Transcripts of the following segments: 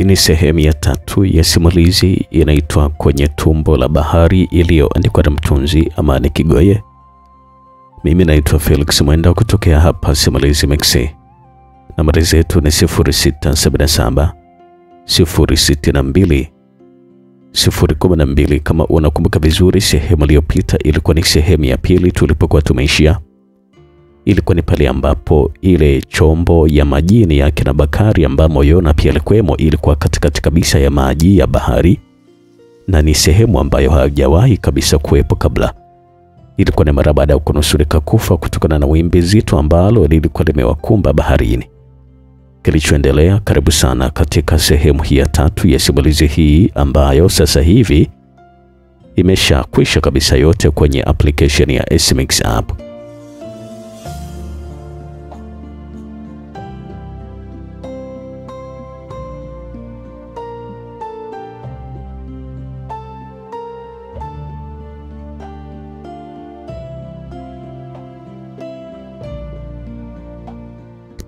Hii ni sehemu ya 3 ya simulizi inaitwa Kwenye Tumbo la Bahari, iliyoandikwa na mtunzi Amani Kigoye. Mimi naitwa Felix Mwenda kutokea hapa Simulizi Mix. Nambari zetu ni 0677 062 012. Kama unakumbuka vizuri, sehemu iliyopita ilikuwa ni sehemu ya pili tulipokuwa tumeishia. Ilikuwa ni pale ambapo ile chombo ya majini ya kina Bakari ambamo Yona pia alikuwemo ilikuwa katikati kabisa ya maji ya bahari, na ni sehemu ambayo hajawahi kabisa kuwepo kabla. Ilikuwa ni mara baada ya kunusurika kufa kutokana na wimbi zito ambalo lilikuwa limewakumba baharini. Kilichoendelea, karibu sana katika sehemu hii ya 3 ya simulizi hii ambayo sasa hivi imeshakwisha kabisa yote kwenye application ya SMX app.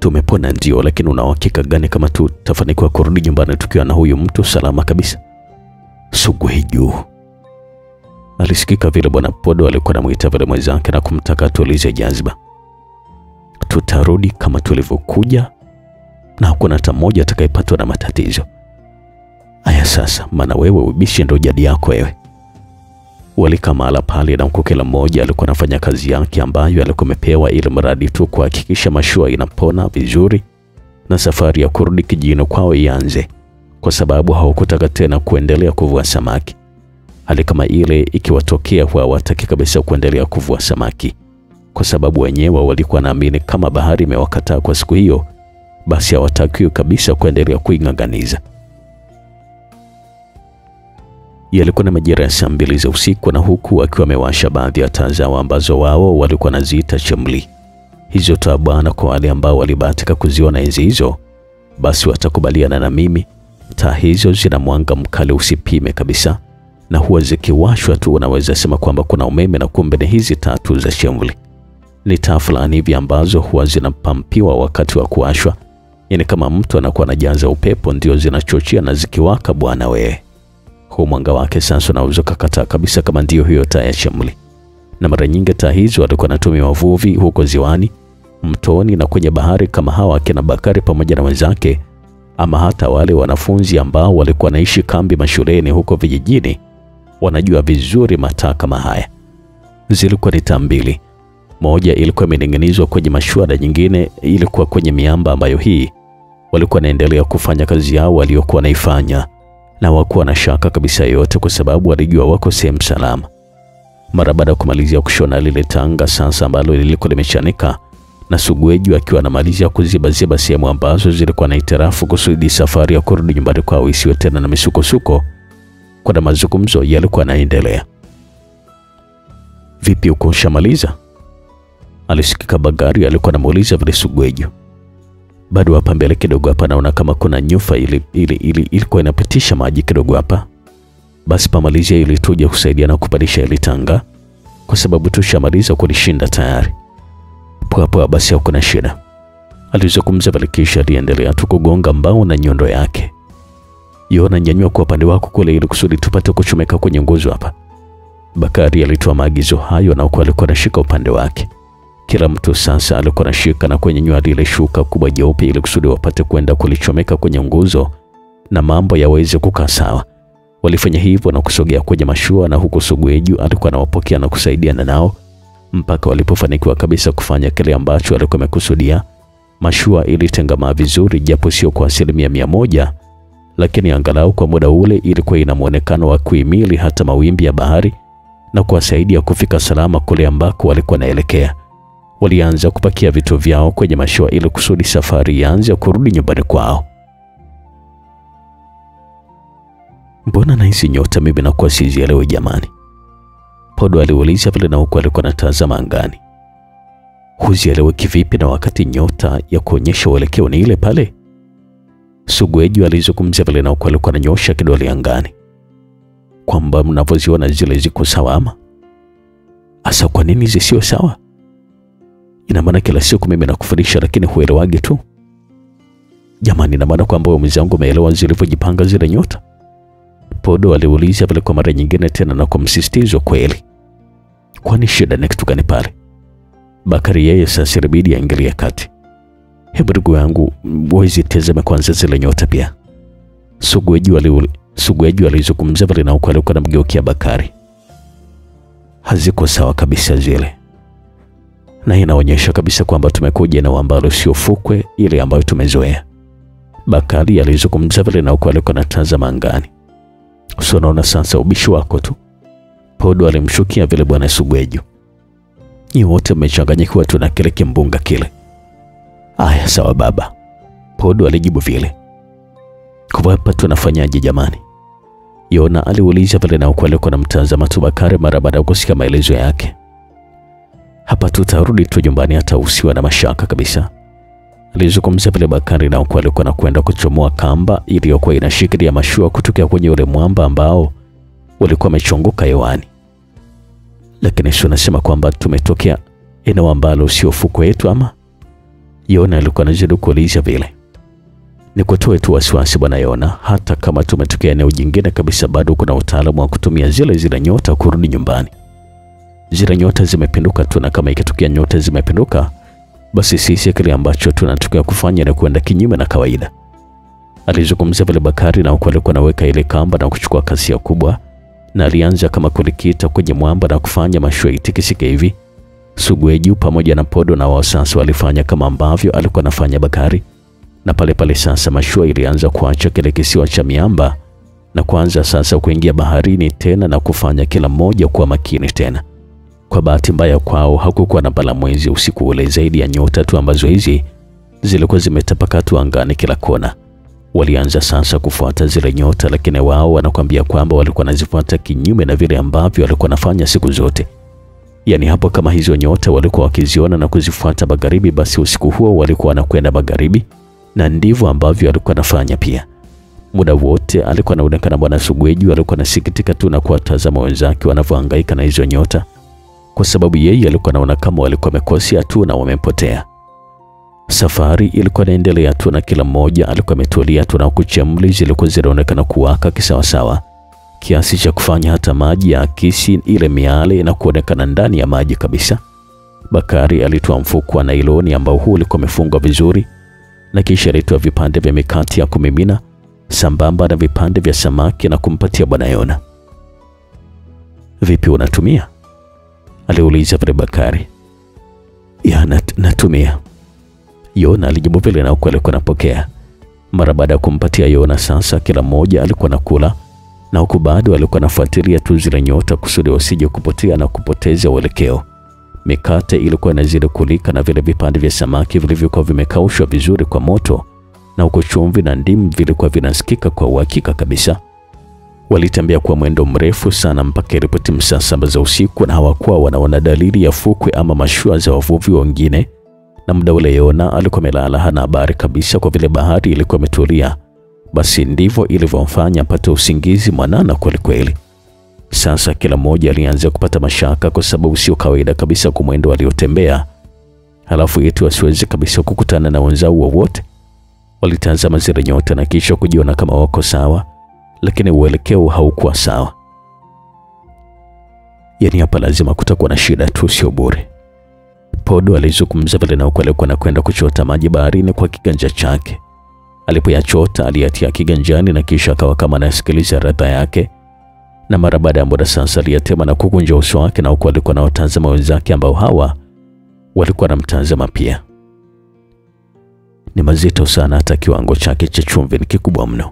Tumepona ndio, lakini una uhakika gani kama tutafanikiwa kurudi nyumbani tukiwa na huyu mtu salama kabisa? Sugweju. Alisikika vile Bwana Podo alikuwa anamuita vile mwenzake na kumtaka atulize jazba. Tutarudi kama tulivyokuja na hakuna hata mmoja atakayepatwa na matatizo. Aya sasa, maana wewe ubishi ndio jadi yako wewe. Walika mahala pale na kila mmoja alikuwa anafanya kazi yake ambayo alikuwa amepewa, ili mradi tu kuhakikisha mashua inapona vizuri na safari ya kurudi kijijini kwao ianze, kwa sababu hawakutaka tena kuendelea kuvua samaki. Hali kama ile ikiwatokea, hawataki kabisa kuendelea kuvua samaki, kwa sababu wenyewe walikuwa naamini kama bahari imewakataa kwa siku hiyo, basi hawataki kabisa kuendelea kuing'ang'aniza. Yalikuwa na majira ya saa 2 za usiku, na huku akiwa amewasha baadhi ya taa zao ambazo wao walikuwa naziita chemli. Hizo taa bwana, kwa wale ambao walibahatika kuziona enzi hizo, basi watakubaliana na mimi, taa hizo zina mwanga mkali usipime kabisa, na huwa zikiwashwa tu unaweza sema kwamba kuna umeme, na kumbe ni hizi taa tu za chemli. Ni taa fulani hivi ambazo huwa zinapampiwa wakati wa kuwashwa, yani kama mtu anakuwa anajaza upepo ndio zinachochea na zikiwaka bwana wewe. Huu mwanga wake sasa unaweza kukata kabisa kama ndio hiyo taa ya chemli. Na mara nyingi taa hizo walikuwa wanatumia wavuvi huko ziwani, mtoni na kwenye bahari kama hawa kina Bakari pamoja na wenzake, ama hata wale wanafunzi ambao walikuwa naishi kambi mashuleni huko vijijini, wanajua vizuri mataa kama haya. Zilikuwa ni taa 2. Moja ilikuwa imening'inizwa kwenye mashua na nyingine ilikuwa kwenye miamba, ambayo hii walikuwa naendelea kufanya kazi yao waliokuwa naifanya, na wakuwa na shaka kabisa yote, kwa sababu walijua wako sehemu salama. Mara baada ya kumalizia kushona lile tanga sasa ambalo lilikuwa limechanika, na Sugweju akiwa anamalizia kuziba sehemu ambazo zilikuwa na itirafu kusudi safari ya kurudi nyumbani kwao isiwe tena na misukosuko, kwa mazungumzo yalikuwa yanaendelea. Vipi, uko ushamaliza? Alisikika Bagari alikuwa anamuuliza vile Sugweju. Bado hapa mbele kidogo hapa naona kama kuna nyufa ilikuwa inapitisha maji kidogo hapa. Basi pamalizia ili tuje kusaidiana kupandisha ile tanga, kwa sababu tushamaliza kulishinda tayari. Hapo basi hakuna shida. Alizungumza vile, kisha aliendelea tukugonga mbao na nyondo yake. Yona, nyanyua kwa upande wako kule ili kusudi tupate kuchomeka kwenye nguzo hapa. Bakari alitoa maagizo hayo, na huko alikuwa anashika upande wake. Kila mtu sasa alikuwa anashika na kwenye nyua lile shuka kubwa jeupe ili kusudi wapate kwenda kulichomeka kwenye nguzo na mambo yaweze kukaa sawa. Walifanya hivyo na kusogea kwenye mashua, na huko Sugweju alikuwa anawapokea na kusaidiana nao mpaka walipofanikiwa kabisa kufanya kile ambacho alikuwa amekusudia. Mashua ilitengamaa vizuri, japo sio kwa 100%, lakini angalau kwa muda ule ilikuwa ina muonekano wa kuhimili hata mawimbi ya bahari na kuwasaidia kufika salama kule ambako walikuwa naelekea. Walianza kupakia vitu vyao kwenye mashua ili kusudi safari ianze kurudi nyumbani kwao. Mbona nahisi nyota mimi na kwa sizielewi jamani? Podo aliuliza vile, na huko alikuwa anatazama angani. Huzielewi kivipi na wakati nyota ya kuonyesha uelekeo ni ile pale? Sugweju alizungumza vile, na huko alikuwa ananyosha kidole angani. Kwamba mnavyoziona zile ziko sawa ama? Asa kwa nini zisio sawa? Ina maana kila siku mimi nakufundisha lakini huelewagi tu. Jamani, na maana kwamba mwenzangu umeelewa zilivyojipanga zile nyota? Podo aliuliza vile kwa mara nyingine tena na kwa msisitizo kweli. Kwani shida ni kitu gani pale? Bakari yeye sasa ilibidi aingilie kati. Hebu ndugu yangu, wezi tazame kwanza zile nyota pia. Sugweju alizungumza vile na ukweli kwa namgeukia Bakari. Haziko sawa kabisa zile. Na inaonyesha kabisa kwamba tumekuja eneo ambalo sio fukwe ile ambayo tumezoea. Bakari alizungumza vile na ukweli kwa natazama angani. Unaona sasa ubishi wako tu. Podo alimshukia vile bwana Sugweju. Ni wote mmechanganyikiwa tu na kile kimbunga kile. Aya sawa baba. Podo alijibu vile. Kwa hapa tunafanyaje jamani? Yona aliuliza vile na ukweli kwa namtazama tu Bakari mara baada ya kusikia maelezo yake. Hapa tutarudi tu nyumbani hata usiwe na mashaka kabisa. Alizungumza vile Bakari na ukweli kwa na kwenda kuchomoa kamba iliyokuwa inashikilia mashua kutokea kwenye ule mwamba ambao walikuwa wamechongoka hewani. Lakini sio nasema kwamba tumetokea eneo ambalo sio fukwe yetu ama? Yona alikuwa anazidi kuuliza vile. Ni kutoe tu wasiwasi bwana Yona, hata kama tumetokea eneo jingine kabisa bado kuna utaalamu wa kutumia zile nyota kurudi nyumbani. Zile nyota zimepinduka tu, na kama ikitokea nyota zimepinduka, basi sisi kile ambacho tunatokea kufanya ni kwenda kinyume na kawaida. Alizungumza vile Bakari na huko alikuwa anaweka ile kamba na kuchukua kasi kubwa, na alianza kama kulikita kwenye mwamba na kufanya mashua itikisike hivi. Sugweju pamoja na Podo na wao sasa walifanya kama ambavyo alikuwa anafanya Bakari, na pale pale sasa mashua ilianza kuacha kile kisiwa cha miamba na kuanza sasa kuingia baharini tena na kufanya kila mmoja kuwa makini tena. Kwa bahati mbaya kwao hakukuwa na balamwezi usiku ule zaidi ya nyota tu ambazo hizi zilikuwa zimetapakaa tu angani kila kona. Walianza sasa kufuata zile nyota, lakini wao wanakuambia kwamba walikuwa nazifuata kinyume na vile ambavyo walikuwa nafanya siku zote. Yani hapo kama hizo nyota walikuwa wakiziona na kuzifuata magharibi, basi usiku huo walikuwa wanakwenda magharibi, na ndivyo ambavyo alikuwa anafanya pia. Muda wote alikuwa anaonekana bwana Sugweju alikuwa anasikitika tu na kuwatazama wenzake wanavyohangaika na hizo nyota, kwa sababu yeye alikuwa anaona kama walikuwa wamekosea tu na wamepotea. Safari ilikuwa inaendelea tu na kila mmoja alikuwa ametulia tu, na kuchemli zilikuwa zinaonekana kuwaka kisawasawa kiasi cha kufanya hata maji ya akisi ile miale na kuonekana ndani ya maji kabisa. Bakari alitoa mfuko wa nailoni ambao huu ulikuwa umefungwa vizuri, na kisha alitoa vipande vya mikate ya kumimina sambamba na vipande vya samaki na kumpatia bwana Yona. Vipi unatumia? Aliuliza vile Bakari. Ya natumia. Yona alijibu vile na huko alikuwa anapokea. Mara baada ya kumpatia Yona sasa kila mmoja alikuwa nakula, na huko bado alikuwa anafuatilia tu zile nyota kusudi wasije kupotea na kupoteza uelekeo. Mikate ilikuwa inazidi kulika na vile vipande vya samaki vilivyokuwa vimekaushwa vizuri kwa moto, na huko chumvi na ndimu vilikuwa vinasikika kwa uhakika kabisa. Walitembea kwa mwendo mrefu sana mpaka ilipotimu saa 7 za usiku, na hawakuwa wanaona dalili ya fukwe ama mashua za wavuvi wengine. Na muda ule Yona alikuwa amelala, hana habari kabisa kwa vile bahari ilikuwa imetulia. Basi ndivyo ilivyomfanya apate usingizi mwanana kweli kweli. Sasa kila mmoja alianza kupata mashaka kwa sababu sio kawaida kabisa kwa mwendo aliotembea. Halafu yetu asiweze kabisa kukutana na wenzao wowote. Walitazama zile nyota na kisha kujiona kama wako sawa, lakini uelekeo haukuwa sawa. Yani hapa lazima kutakuwa na shida tu, sio bure. Podo alizungumza vile na huko alikuwa anakwenda kuchota maji baharini kwa kiganja chake. Alipoyachota aliyatia kiganjani na kisha akawa kama anasikiliza radha yake. Na mara baada ya muda sasa aliyatema na kukunja uso wake, na huko alikuwa anawatazama wenzake ambao hawa walikuwa wanamtazama pia. Ni mazito sana, hata kiwango chake cha chumvi ni kikubwa mno.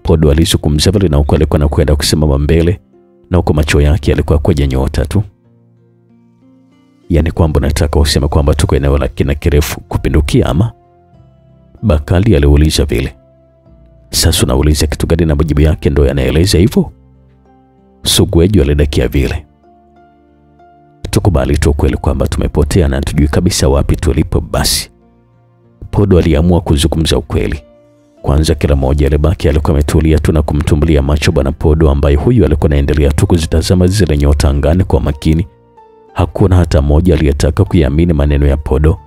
Podo alizungumza vile na huko alikuwa anakwenda kusimama mbele, na huko macho yake yalikuwa kwenye nyota tu. Yani kwamba nataka useme kwamba tuko eneo la kina kirefu kupindukia ama? Bakali aliuliza vile. Sasa unauliza kitu gani na majibu yake ndio yanaeleza hivyo? Sugweju alidakia vile. Tukubali tu kweli kwamba tumepotea na tujui kabisa wapi tulipo basi. Podo aliamua kuzungumza ukweli. Kwanza kila mmoja alibaki alikuwa ametulia tu na kumtumbulia macho bwana Podo, ambaye huyu alikuwa anaendelea tu kuzitazama zile nyota angani kwa makini. Hakuna hata mmoja aliyetaka kuamini maneno ya Podo,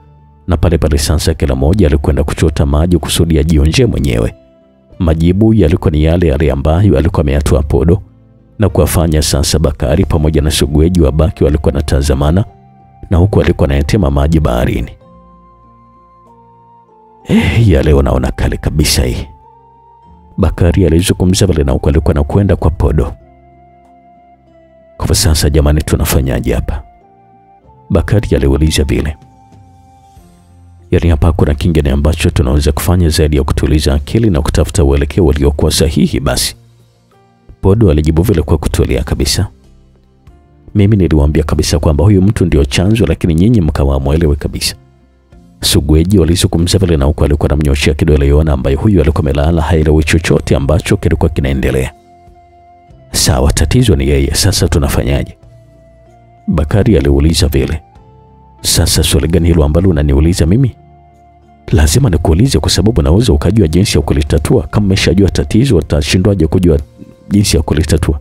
na pale pale sasa kila mmoja alikwenda kuchota maji kusudi ajionje mwenyewe. Majibu yalikuwa ni yale yale ambayo alikuwa ameyatoa Podo, na kuwafanya sasa Bakari pamoja na Sugweji wabaki walikuwa natazamana, na huku alikuwa anayatema maji baharini. Ya leo naona kali kabisa hii, Bakari alizungumza pale, na huku alikuwa anakwenda kwa Podo. Kwa sasa jamani, tunafanyaje hapa? Bakari aliuliza vile. Yaani hapa kuna kingine ambacho tunaweza kufanya zaidi ya kutuliza akili na kutafuta uelekeo uliokuwa sahihi basi? Podo alijibu vile kwa kutulia kabisa. Mimi niliwaambia kabisa kwamba huyu mtu ndio chanzo, lakini nyinyi mkawa muelewe kabisa. Sugweji alizungumza vile, na huko alikuwa anamnyoshia kidole Yona ambaye huyu alikuwa amelala haelewi chochote ambacho kilikuwa kinaendelea. Sawa, tatizo ni yeye, sasa tunafanyaje? Bakari aliuliza vile. Sasa swali gani hilo ambalo unaniuliza mimi? Lazima nikuulize kwa sababu naweza ukajua jinsi ya kulitatua. Kama umeshajua tatizo, utashindwaje kujua jinsi ya kulitatua?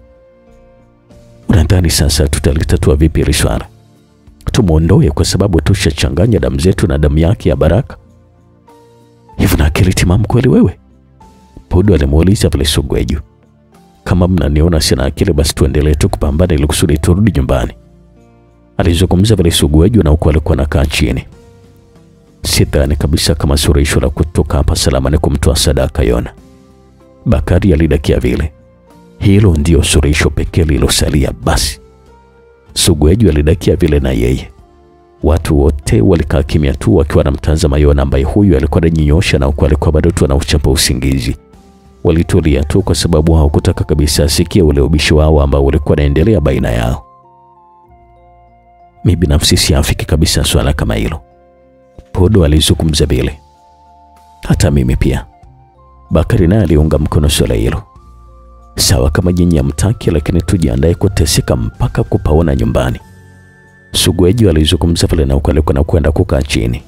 Unadhani sasa tutalitatua vipi hili swala? Tumuondoe kwa sababu tushachanganya damu zetu na damu yake ya Baraka? Hivi na akili timamu kweli wewe? Podo alimuuliza vile Sugweju. Kama mnaniona sina akili basi tuendelee tu kupambana ili kusudi turudi nyumbani, alizungumza vile Sugweju, na huko alikuwa anakaa chini. Sidhani kabisa kama suluhisho la kutoka hapa salama ni kumtoa sadaka Yona, Bakari alidakia vile. Hilo ndio suluhisho pekee lilosalia basi, Sugweju alidakia vile na yeye. Watu wote walikaa kimya tu wakiwa wanamtazama Yona ambaye huyu alikuwa anajinyosha, na huko alikuwa bado tu anauchapa usingizi. Walitulia tu kwa sababu hawakutaka kabisa asikie ule ubishi wao ambao ulikuwa unaendelea baina yao. Mimi binafsi siafiki kabisa swala kama hilo, Podo alizungumza vile. Hata mimi pia, Bakari naye aliunga mkono swala hilo. Sawa kama nyinyi hamtaki, lakini tujiandae kuteseka mpaka kupaona nyumbani, Sugweji alizungumza vile, na huko alikuwa anakwenda kukaa chini.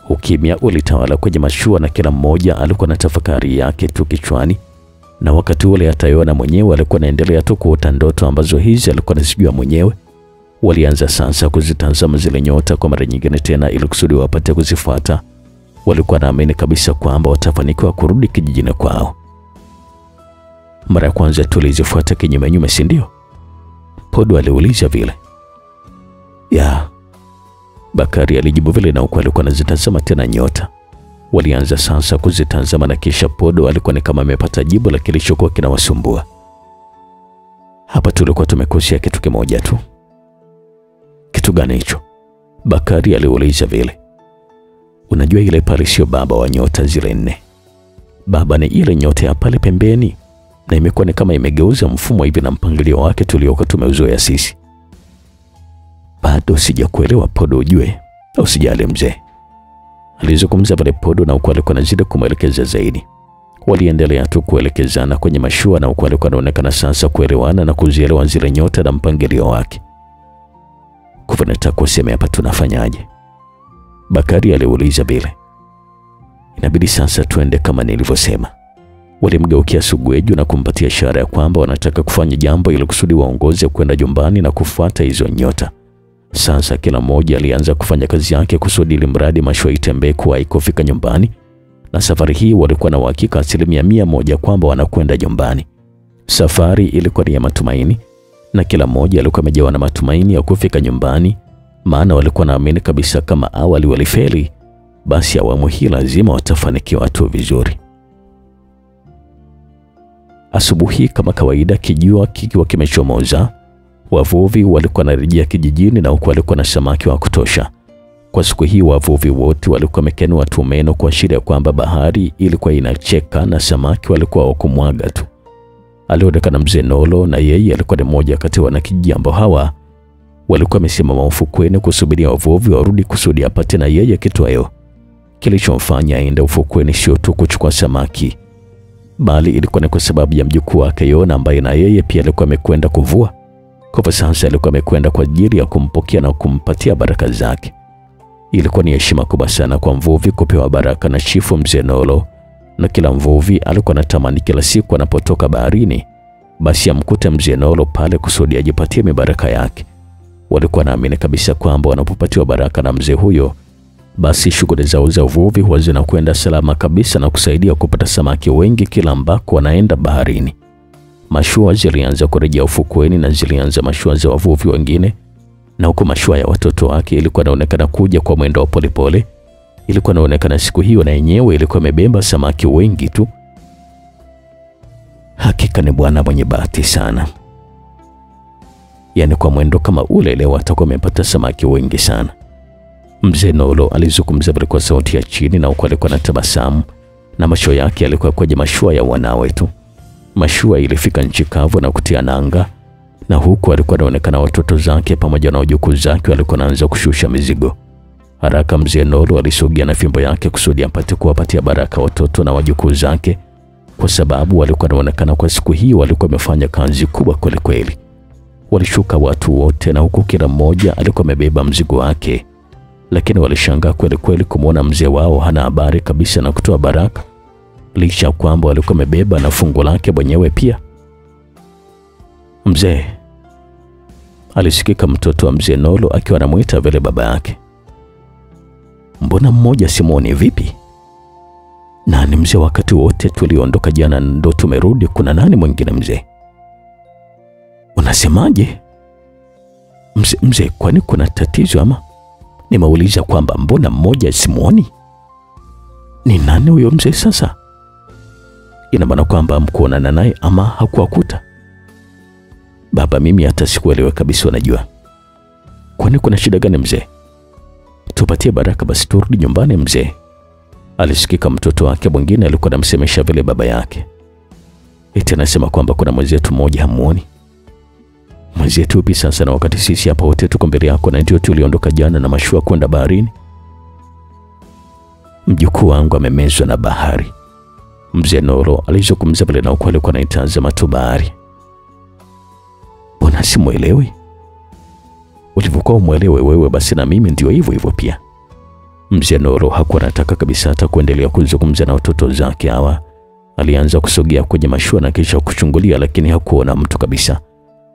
Ukimya ulitawala kwenye mashua na kila mmoja alikuwa na tafakari yake tu kichwani, na wakati ule hata Yona mwenyewe alikuwa anaendelea tu kuota ndoto ambazo hizi alikuwa anasijua mwenyewe. Walianza sasa kuzitazama zile nyota kwa mara nyingine tena ili kusudi wapate kuzifuata. Walikuwa naamini kabisa kwamba watafanikiwa kurudi kijijini kwao. Mara ya kwanza tulizifuata kinyume nyume, si ndio? Podo aliuliza vile. Ya, Bakari alijibu vile, na huko alikuwa anazitazama tena nyota. Walianza sasa kuzitazama, na kisha Podo alikuwa ni kama amepata jibu la kilichokuwa kinawasumbua. Hapa tulikuwa tumekosea kitu kimoja tu. Kitu gani hicho? Bakari aliuliza vile. Unajua ile pale sio baba wa nyota zile 4. Baba ni ile nyota ya pale pembeni, na imekuwa ni kama imegeuza mfumo hivi na mpangilio wake tuliokuwa tumeuzoea sisi. Bado sijakuelewa Podo, ujue. Au sijali mzee, alizungumza pale Podo, na huko alikuwa anazidi kumwelekeza zaidi. Waliendelea tu kuelekezana kwenye mashua, na huko alikuwa anaonekana sasa kuelewana na kuzielewa zile nyota na mpangilio wake. Kwa nataka kusema hapa tunafanyaje? Bakari aliuliza vile. Inabidi sasa tuende kama nilivyosema. Walimgeukia Sugweju na kumpatia ishara ya kwamba wanataka kufanya jambo ili kusudi waongoze kwenda nyumbani na kufuata hizo nyota. Sasa kila mmoja alianza kufanya kazi yake kusudi ili mradi mashua itembee kuwahi kufika nyumbani, na safari hii walikuwa na uhakika 100% kwamba wanakwenda nyumbani. Safari ilikuwa ni ya matumaini, na kila mmoja alikuwa amejawa na matumaini ya kufika nyumbani, maana walikuwa naamini kabisa kama awali walifeli, basi awamu hii lazima watafanikiwa tu vizuri. Asubuhi kama kawaida, kijua kikiwa kimechomoza, wavuvi walikuwa wanarejea kijijini, na huko walikuwa na samaki wa kutosha. Kwa siku hii wavuvi wote walikuwa wamekenua tu meno kuashiria kwamba bahari ilikuwa inacheka na samaki walikuwa wakumwaga tu. Alionekana mzee Nolo, na yeye alikuwa ni mmoja kati ya wanakijiji ambao hawa walikuwa wamesimama ufukweni kusubiria wavuvi warudi kusudi apate na yeye kitoweo. Kilichomfanya aende ufukweni sio tu kuchukua samaki, bali ilikuwa ni kwa sababu ya mjukuu wake Yona ambaye na yeye pia alikuwa amekwenda kuvua. Kwa sasa alikuwa amekwenda kwa ajili ya kumpokea na kumpatia baraka zake. Ilikuwa ni heshima kubwa sana kwa mvuvi kupewa baraka na chifu mzee Nolo, na kila mvuvi alikuwa anatamani kila siku anapotoka baharini basi amkute mzee Nolo pale kusudi ajipatie mibaraka yake. Walikuwa naamini kabisa kwamba wanapopatiwa baraka na mzee huyo, basi shughuli zao za uvuvi huwa zinakwenda salama kabisa na kusaidia kupata samaki wengi kila ambako wanaenda baharini. Mashua zilianza kurejea ufukweni na zilianza mashua za wavuvi wengine, na huko mashua ya watoto wake ilikuwa inaonekana kuja kwa mwendo wa polepole. Ilikuwa inaonekana siku hiyo na yenyewe ilikuwa imebeba samaki wengi tu. Hakika ni bwana mwenye bahati sana. Yaani kwa mwendo kama ule leo atakuwa amepata samaki wengi sana. Mzee Nolo alizungumza kwa sauti ya chini na huko alikuwa anatabasamu, na macho yake yalikuwa kwenye mashua ya wanawe tu. Mashua ilifika nchi kavu na kutia nanga, na huko alikuwa anaonekana watoto zake pamoja na wajukuu zake walikuwa wanaanza kushusha mizigo. Haraka mzee Nolo alisogea na fimbo yake kusudi apate kuwapatia baraka watoto na wajukuu zake, kwa sababu walikuwa wanaonekana kwa siku hii walikuwa wamefanya kazi kubwa kweli kweli. Walishuka watu wote na huku kila mmoja alikuwa amebeba mzigo wake, lakini walishangaa kweli kweli kumwona mzee wao hana habari kabisa na kutoa baraka, licha kwamba walikuwa wamebeba na fungu lake mwenyewe pia. Mzee, alisikika mtoto wa mzee Nolo akiwa anamuita vile baba yake. Mbona mmoja Simoni vipi? Nani mzee? Wakati wote tuliondoka jana ndo tumerudi, kuna nani mwingine mzee? Unasemaje? Mzee, kwani kuna tatizo ama? Nimeuliza kwamba mbona mmoja Simoni? Ni nani huyo mzee sasa? Ina maana kwamba mkuonana naye ama hakuwakuta? Baba, mimi hata sikuelewa kabisa unajua. Kwani kuna shida gani mzee? Tupatie baraka basi turudi nyumbani mzee. Alisikika mtoto wake mwingine alikuwa anamsemesha vile baba yake. Eti anasema kwamba kuna mwenzetu mmoja hamuoni. Mwenzetu upi sasa, na wakati sisi hapa wote tuko mbele yako na ndio tuliondoka jana na mashua kwenda baharini? Mjukuu wangu amemezwa na bahari. Mzee Nolo alizungumza vile na ukweli kwa anaitazama tu bahari. Mbona simuelewi? Ulivyokuwa umuelewe wewe basi na mimi ndio hivyo hivyo pia. Mzee Nolo hakuwa anataka kabisa hata kuendelea kuzungumza na watoto zake hawa. Alianza kusogea kwenye mashua na kisha kuchungulia, lakini hakuona mtu kabisa.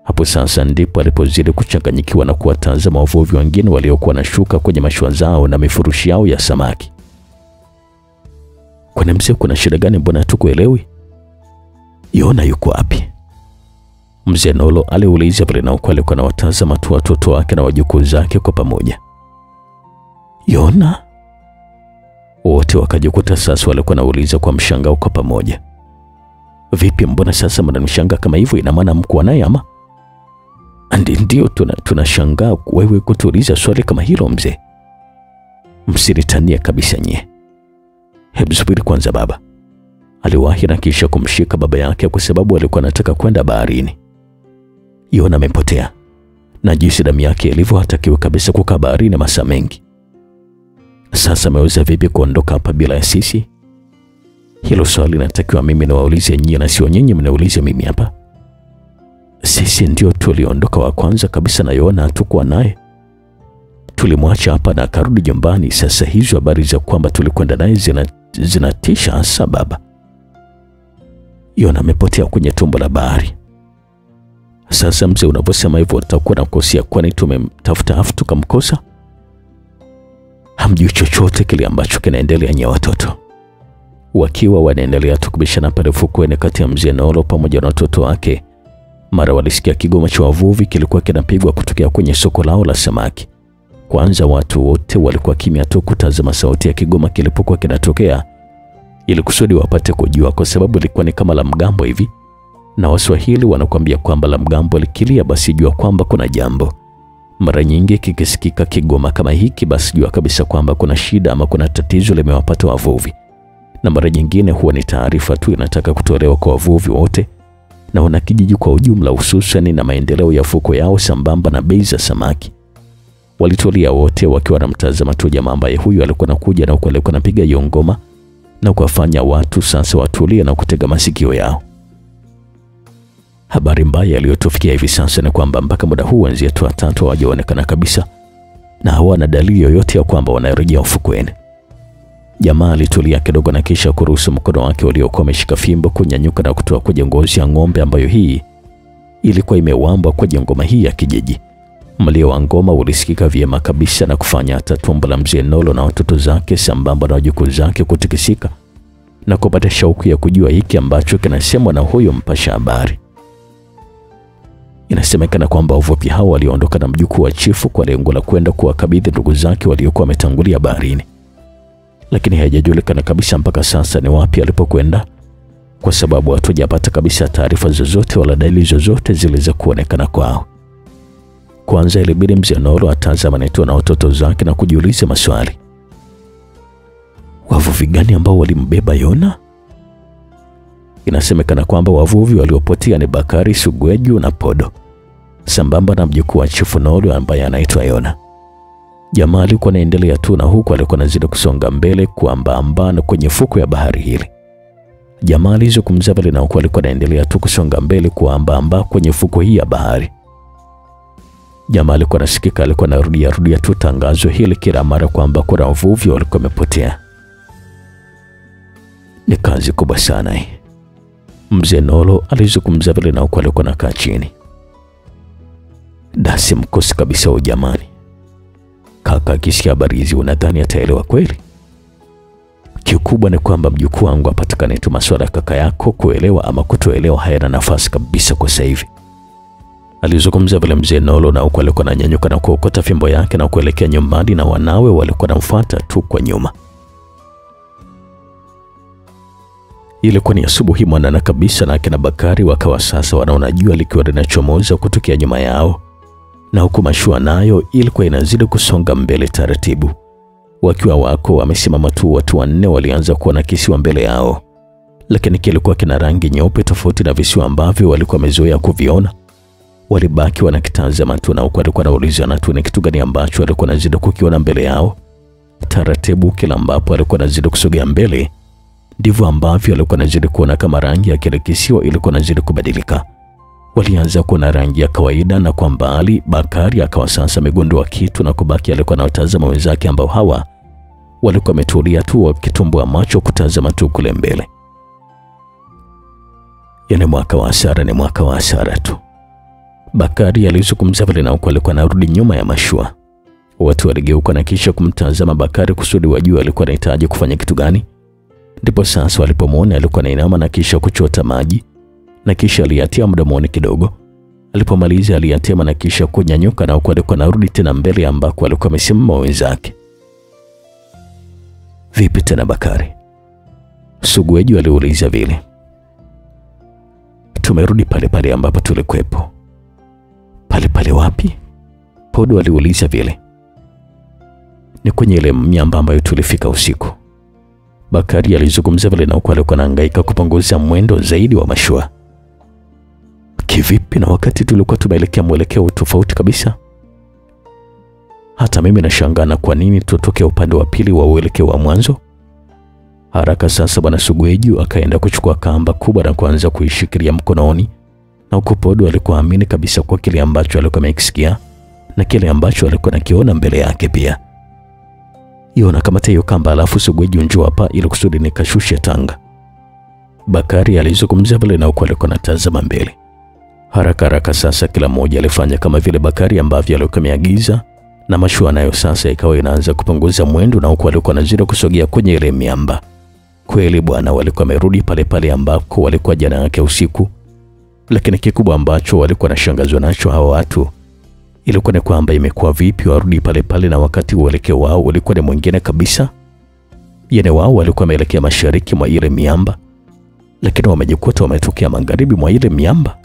Hapo sasa ndipo alipozidi kuchanganyikiwa na kuwatazama wavuvi wengine waliokuwa na shuka kwenye mashua zao na mifurushi yao ya samaki. Kwani mzee kuna shida gani, mbona hatukuelewi? Yona yuko wapi? Mzee Nolo aliuliza vile na ukweli alikuwa anawatazama tu watoto wake na wajukuu zake kwa pamoja. Yona? Wote wakajikuta sasa walikuwa nauliza kwa mshangao kwa pamoja. Vipi, mbona sasa mnamshangaa kama hivyo? Ina maana mko naye ama? Ndio tunashangaa wewe kutuuliza swali kama hilo mzee. Msinitania kabisa nyie. Hebu subiri kwanza baba. Aliwahi na kisha kumshika baba yake kwa sababu alikuwa anataka kwenda baharini. Yona amepotea. Na jinsi damu yake ilivyo hatakiwi kabisa kukaa baharini masaa mengi. Sasa ameweza vipi kuondoka hapa bila ya sisi? Hilo swali natakiwa mimi niwaulize nyinyi na sio nyinyi mnaulize mimi hapa. Sisi ndio tuliondoka wa kwanza kabisa na Yona hatakuwa naye. Tulimwacha hapa na akarudi nyumbani. Sasa hizo habari za kwamba tulikwenda naye zinatisha hasa baba. Yona amepotea kwenye tumbo la bahari. Sasa mzee, unaposema hivyo utakuwa nakosea, kwani tumemtafuta afu tukamkosa? Hamjui chochote kile ambacho kinaendelea nyewe watoto. Wakiwa wanaendelea tukubishana pale fukweni kati ya mzee Nolo pamoja na watoto wake, mara walisikia kigoma cha wavuvi kilikuwa kinapigwa kutokea kwenye soko lao la samaki. Kwanza watu wote walikuwa kimya tu kutazama sauti ya kigoma kilipokuwa kinatokea, ili kusudi wapate kujua, kwa sababu ilikuwa ni kama la mgambo hivi. Na Waswahili wanakuambia kwamba la mgambo likilia basi jua kwamba kuna jambo. Mara nyingi kikisikika kigoma kama hiki basi jua kabisa kwamba kuna shida ama kuna tatizo limewapata wavuvi. Na mara nyingine huwa ni taarifa tu inataka kutolewa kwa wavuvi wote na wanakijiji kwa ujumla, hususan na maendeleo ya fuko yao sambamba na bei za samaki. Walitulia wote wakiwa wanamtazama tu jamaa ambaye huyu alikuwa anakuja na huko alikuwa anapiga hiyo ngoma na kuwafanya watu sasa watulie na kutega masikio yao. Habari mbaya iliyotufikia hivi sasa ni kwamba mpaka muda huu wenzetu watatu hawajaonekana kabisa na hawana dalili yoyote ya kwamba wanarejea ufukweni. Jamaa alitulia kidogo na kisha kuruhusu mkono wake uliokuwa umeshika fimbo kunyanyuka na kutoa kwenye ngozi ya ng'ombe ambayo hii ilikuwa imewambwa kwenye ngoma hii ya kijiji. Mlio wa ngoma ulisikika vyema kabisa na kufanya hata tumbo la mzee Nolo na watoto zake sambamba na wajukuu zake kutikisika na kupata shauku ya kujua hiki ambacho kinasemwa na huyo mpasha habari. Inasemekana kwamba wavuvi hao waliondoka na mjukuu wa chifu kwa lengo la kwenda kuwakabidhi ndugu zake waliokuwa wametangulia baharini, lakini haijajulikana kabisa mpaka sasa ni wapi alipokwenda, kwa sababu hatujapata kabisa taarifa zozote wala dalili zozote zilizo kuonekana kwao. Kwanza ilibidi mzee Nolo atazama Neto na watoto zake na kujiuliza maswali. Wavuvi gani ambao walimbeba Yona? Inasemekana kwamba wavuvi waliopotea ni Bakari, Sugweju na Podo, sambamba na mjukuu wa chifu Nolo ambaye anaitwa Yona. Jamaa alikuwa anaendelea tu na huku alikuwa anazidi kusonga mbele kuambaambana kwenye fuko ya bahari hili. Jamaa alizungumza pale na huku alikuwa anaendelea tu kusonga mbele kuambaamba kwenye fuko hii ya bahari. Jamaa alikuwa anasikika alikuwa anarudia tu tangazo hili kila mara kwamba kuna wavuvi walikuwa wamepotea. Ni kazi kubwa sana hii. Mzee Nolo alizungumza pale na huku alikuwa anakaa chini. Dasi mkosi kabisa wa jamani. Kaka akisikia habari hizi unadhani ataelewa kweli? Kikubwa ni kwamba mjukuu wangu apatikane tu, masuala kaka yako kuelewa ama kutoelewa hayana nafasi kabisa kwa sasa hivi. Alizungumza vile mzee Nolo na huko alikuwa ananyanyuka na kuokota fimbo yake na kuelekea nyumbani na wanawe walikuwa wanamfuata tu kwa nyuma. Ilikuwa ni asubuhi mwanana kabisa na akina Bakari wakawa sasa wanaona jua likiwa linachomoza kutokea nyuma yao, na huku mashua nayo ilikuwa inazidi kusonga mbele taratibu. Wakiwa wako wamesimama tu watu wanne walianza kuona kisiwa mbele yao, lakini kilikuwa kina rangi nyeupe tofauti na visiwa ambavyo walikuwa wamezoea kuviona. Walibaki wanakitazama tu na huku alikuwa anauliza na tu ni kitu gani ambacho alikuwa anazidi kukiona mbele yao. Taratibu kila ambapo alikuwa anazidi kusogea mbele, ndivyo ambavyo alikuwa anazidi kuona kama rangi ya kile kisiwa ilikuwa inazidi kubadilika. Walianza kuona rangi ya kawaida na kwa mbali Bakari akawa sasa amegundua kitu na kubaki alikuwa anawatazama wenzake ambao hawa walikuwa wametulia tu wakitumbua macho kutazama tu kule mbele. Yani mwaka wa hasara ni mwaka wa hasara tu. Bakari alizungumza pale na huko alikuwa anarudi nyuma ya mashua. Watu waligeuka na kisha kumtazama Bakari kusudi wajue alikuwa anahitaji kufanya kitu gani. Ndipo sasa walipomwona alikuwa anainama na kisha kuchota maji na kisha aliyatia mdomoni kidogo. Alipomaliza aliyatema na kisha kunyanyuka na huko alikuwa anarudi tena mbele ambako alikuwa amesimama wenzake. Vipi tena Bakari? Sugweju aliuliza vile. Tumerudi pale pale ambapo tulikuwepo. Pale pale wapi? Podo aliuliza vile. Ni kwenye ile miamba ambayo tulifika usiku. Bakari alizungumza vile na huko alikuwa anahangaika kupunguza mwendo zaidi wa mashua. Kivipi na wakati tulikuwa tumeelekea mwelekeo tofauti kabisa? Hata mimi nashangaa kwa nini tutokea upande wa pili wa uelekeo wa mwanzo. Haraka sasa bwana Sugweju akaenda kuchukua kamba kubwa na kuanza kuishikilia mkononi, na huko Podo alikuwa amini kabisa kwa kile ambacho alikuwa amekisikia na kile ambacho alikuwa nakiona mbele yake pia. Yona kamata hiyo kamba alafu Sugweju njoo hapa ili kusudi nikashushe tanga. Bakari alizungumza vile na huko alikuwa anatazama mbele. Haraka sasa kila mmoja alifanya kama vile Bakari ambavyo alikuwa ameagiza, na mashua nayo sasa ikawa inaanza kupunguza mwendo na huko alikuwa anazidi kusogea kwenye ile miamba. Kweli bwana, walikuwa wamerudi pale pale ambako walikuwa jana yake usiku. Lakini kikubwa ambacho walikuwa wanashangazwa nacho hao watu ilikuwa ni kwamba imekuwa vipi warudi pale pale na wakati uelekeo wao ulikuwa ni mwingine kabisa. Yene wao walikuwa wameelekea mashariki mwa ile miamba, lakini wamejikuta wametokea magharibi mwa ile miamba.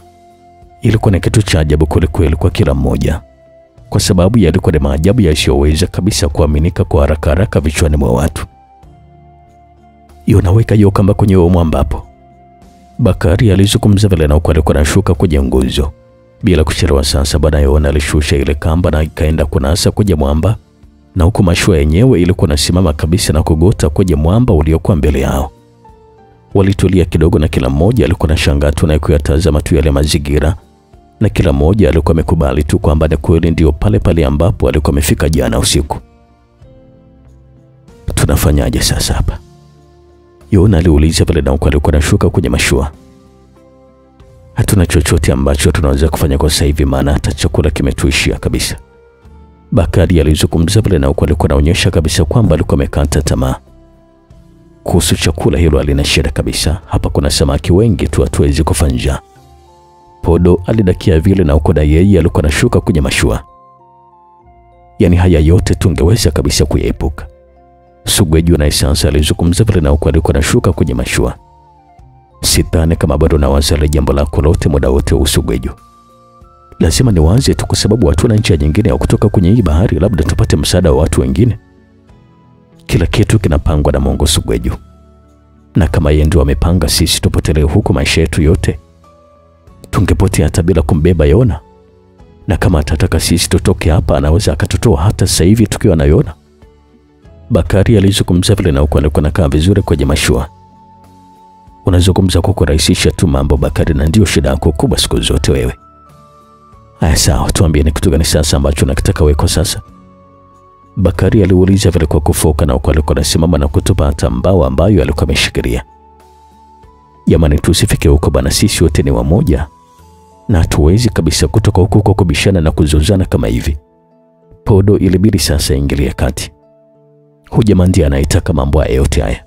Ilikuwa ni kitu cha ajabu kweli kwa kila mmoja, kwa sababu yalikuwa ni maajabu yasiyoweza kabisa kuaminika kwa haraka vichwani mwa watu. Unaweka hiyo kamba kwenye mwamba hapo. Bakari alizungumza vile na huko alikuwa anashuka kwenye nguzo. Bila kuchelewa sasa baadaye Yona alishusha ile kamba na ikaenda kunasa kwenye mwamba, na huko mashua yenyewe ilikuwa inasimama kabisa na kugota kwenye mwamba uliokuwa mbele yao. Walitulia kidogo na kila mmoja alikuwa anashangaa tu na kuyatazama tu yale mazingira, na kila mmoja alikuwa amekubali tu kwamba ni kweli ndio pale pale ambapo alikuwa amefika jana usiku. Tunafanyaje sasa hapa? Yona aliuliza pale na huko alikuwa anashuka kwenye mashua. Hatuna chochote ambacho tunaweza kufanya kwa sasa hivi, maana hata chakula kimetuishia kabisa. Bakari alizungumza pale na huko alikuwa anaonyesha kabisa kwamba alikuwa amekata tamaa. Kuhusu chakula hilo alina shida kabisa. Hapa kuna samaki wengi tu, hatuwezi kufa njaa. Podo alidakia vile na huko yeye alikuwa anashuka kwenye mashua. Yaani haya yote tungeweza kabisa kuyaepuka. Sugweju na sasa alizungumza pale na huko alikuwa anashuka kwenye mashua. Sidhani kama bado nawaza ile jambo lako lote muda wote Sugweju. Lazima niwaze tu kwa sababu hatuna njia nyingine ya kutoka kwenye hii bahari, labda tupate msaada wa watu wengine. Kila kitu kinapangwa na Mungu Sugweju. Na kama yeye ndio amepanga sisi tupotelee huko maisha yetu yote, tungepotea hata bila kumbeba Yona. Na kama atataka sisi tutoke hapa, anaweza akatutoa hata sasa hivi tukiwa na Yona. Bakari alizungumza vile na huko alikuwa anakaa vizuri kwenye mashua. Unazungumza kwa kurahisisha tu mambo Bakari, na ndio shida yako kubwa siku zote wewe. Haya sawa, tuambie ni kitu gani sasa ambacho unakitaka wewe kwa sasa? Bakari aliuliza vile kwa kufoka na huko alikuwa anasimama na kutupa hata mbao ambayo alikuwa ameshikilia. Jamani, tusifike huko bana, sisi wote ni wamoja. Na hatuwezi kabisa kutoka huko kwa kubishana na kuzozana kama hivi. Podo ilibidi sasa ingilie kati. Hujamaa ndiye anaitaka mambo yote haya.